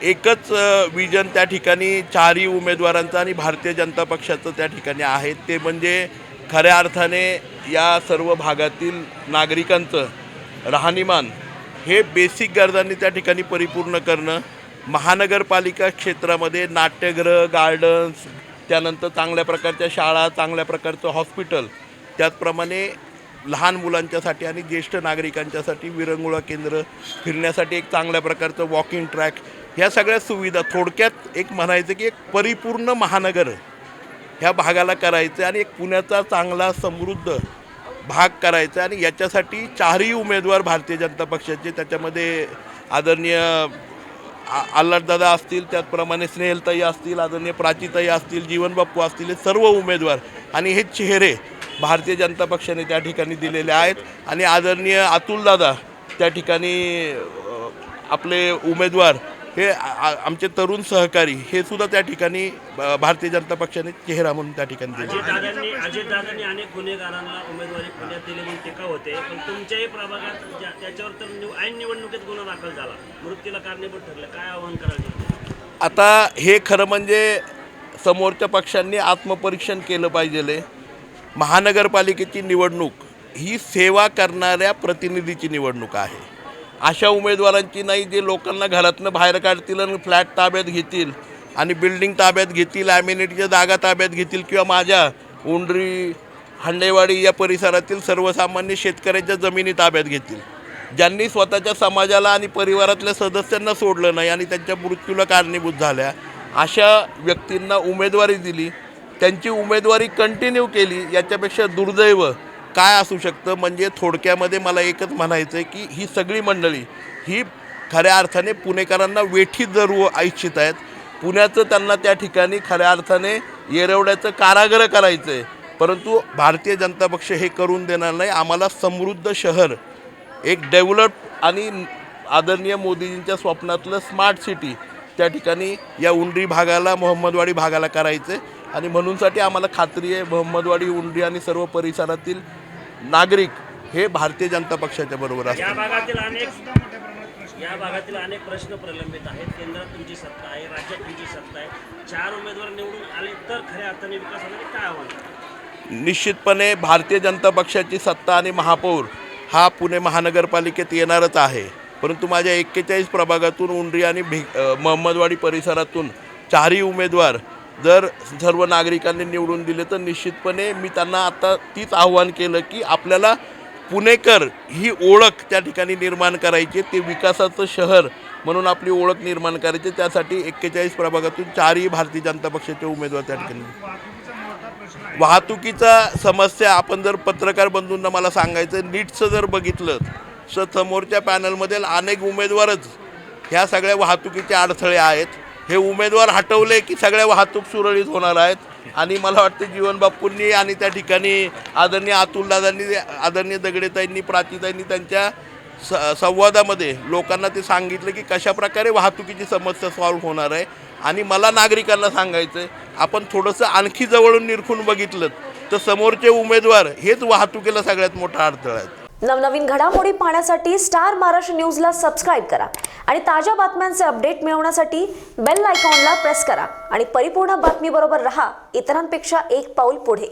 एकच विजन त्या ठिकाणी चारही उमेदवारांचं आणि भारतीय जनता पक्षाचं त्या ठिकाणी आहे, ते म्हणजे खऱ्या अर्थाने या सर्व भागातील नागरिकांचं राहणीमान हे बेसिक गरजांनी त्या ठिकाणी परिपूर्ण करणं. महानगरपालिका क्षेत्रामध्ये नाट्यगृह, गार्डन्स, त्यानंतर चांगल्या प्रकारच्या शाळा, चांगल्या प्रकारचं हॉस्पिटल, त्याचप्रमाणे लहान मुलांच्यासाठी आणि ज्येष्ठ नागरिकांच्यासाठी विरंगुळा केंद्र, फिरण्यासाठी एक चांगल्या प्रकारचं वॉकिंग ट्रॅक, ह्या सगळ्या सुविधा, थोडक्यात एक म्हणायचं की एक परिपूर्ण महानगर ह्या भागाला करायचं आणि एक पुण्याचा चांगला समृद्ध भाग करायचा. आणि याच्यासाठी चारही उमेदवार भारतीय जनता पक्षाचे, त्याच्यामध्ये आदरणीय आल्हाददादा असतील, त्याचप्रमाणे स्नेहलताई असतील, आदरणीय प्राचीताई असतील, जीवन बाप्पू असतील, हे सर्व उमेदवार आणि हे चेहरे भारतीय जनता पक्षाने त्या ठिकाणी दिलेले आहेत. आणि आदरणीय अतुलदादा त्या ठिकाणी आपले उमेदवार हे आमचे तरुण सहकारी हे सुद्धा त्या ठिकाणी भारतीय जनता पक्षाने चेहरा म्हणून त्या ठिकाणी दिले. अजितदादांनी अनेक गुन्हेगारांना उमेदवारी पुण्यात दिली म्हणून टीका होते, पण तुमच्याही प्रभागात त्याच्यावर तर ऐन निवडणुकीत गुन्हा दाखल झाला, मृत्यूला कारणीभूत ठरलं, काय आव्हान करायचं? आता हे खरं म्हणजे समोरच्या पक्षांनी आत्मपरीक्षण केलं पाहिजे. महानगरपालिकेची निवडणूक ही सेवा करणाऱ्या प्रतिनिधीची निवडणूक आहे. अशा उमेदवारांची नाही जे लोकांना घरातनं बाहेर काढतील आणि फ्लॅट ताब्यात घेतील आणि बिल्डिंग ताब्यात घेतील, ॲम्युनिटीच्या जागा ताब्यात घेतील, किंवा माझ्या उंडरी, हंडेवाडी या परिसरातील सर्वसामान्य शेतकऱ्यांच्या जमिनी ताब्यात घेतील. ज्यांनी स्वतःच्या समाजाला आणि परिवारातल्या सदस्यांना सोडलं नाही आणि त्यांच्या मृत्यूला कारणीभूत झाल्या, अशा व्यक्तींना उमेदवारी दिली, त्यांची उमेदवारी कंटिन्यू केली, याच्यापेक्षा दुर्दैव काय असू शकतं? म्हणजे थोडक्यामध्ये मला एकच म्हणायचं आहे की ही सगळी मंडळी ही खऱ्या अर्थाने पुणेकरांना वेठीत धरू इच्छित आहेत. पुण्याचं त्यांना त्या ठिकाणी खऱ्या अर्थाने येरवड्याचं कारागृह करायचं आहे, परंतु भारतीय जनता पक्ष हे करून देणार नाही. आम्हाला समृद्ध शहर, एक डेव्हलप्ड आणि आदरणीय मोदीजींच्या स्वप्नातलं स्मार्ट सिटी त्या ठिकाणी या उंडरी भागाला, मोहम्मदवाडी भागाला करायचं आहे. आणि म्हणूनसाठी आम्हाला खात्री आहे मोहम्मदवाडी, उंडरी आणि सर्व परिसरातील नागरिक हे भारतीय जनता पक्षाच्या बरोबर असतात. या भागातील अनेक प्रश्न प्रलंबित आहेत. केंद्रात तुमची सत्ता आहे, राज्यात तुमची सत्ता आहे. 4 उमेदवार निवडून आले तर खऱ्या अर्थाने विकासामध्ये काय आव्हान? निश्चितपणे भारतीय जनता पक्षाची सत्ता आणि महापौर हा पुणे महानगरपालिकेत येणारच आहे, परंतु माझ्या 41 प्रभागातून उंडरी आणि मोहम्मदवाडी परिसरातून 4ही उमेदवार जर सर्व नागरिकांनी निवडून दिले तर निश्चितपणे मी त्यांना आता तीच आव्हान केलं की आपल्याला पुणेकर ही ओळख त्या ठिकाणी निर्माण करायची, ते विकासाचं शहर म्हणून आपली ओळख निर्माण करायची. त्यासाठी 41 प्रभागातून 4ही भारतीय जनता पक्षाचे उमेदवार त्या ठिकाणी. वाहतुकीचा समस्या आपण जर पत्रकार बंधूंना मला सांगायचं, नीटचं जर बघितलं तर समोरच्या पॅनलमध्ये अनेक उमेदवारच ह्या सगळ्या वाहतुकीचे अडथळे आहेत. हे उमेदवार हटवले की सगळ्या वाहतूक सुरळीत होणार आहेत. आणि मला वाटतं जीवन बाप्पूंनी आणि त्या ठिकाणी आदरणीय अतुलदादांनी, आदरणीय दगडेताईंनी, प्राचीताईंनी त्यांच्या संवादामध्ये लोकांना ते सांगितलं की कशाप्रकारे वाहतुकीची समस्या सॉल्व्ह होणार आहे. आणि मला नागरिकांना सांगायचं आहे, आपण थोडंसं आणखी जवळून निरखून बघितलं तर समोरचे उमेदवार हेच वाहतुकीला सगळ्यात मोठा अडथळा आहे. नवनवीन घडामोडी पाहण्यासाठी स्टार महाराष्ट्र न्यूजला सबस्क्राईब करा आणि ताज्या बातम्यांचे अपडेट मिळवण्यासाठी बेल आयकॉनला प्रेस करा आणि परिपूर्ण बातमीबरोबर रहा, इतरांपेक्षा एक पाऊल पुढे.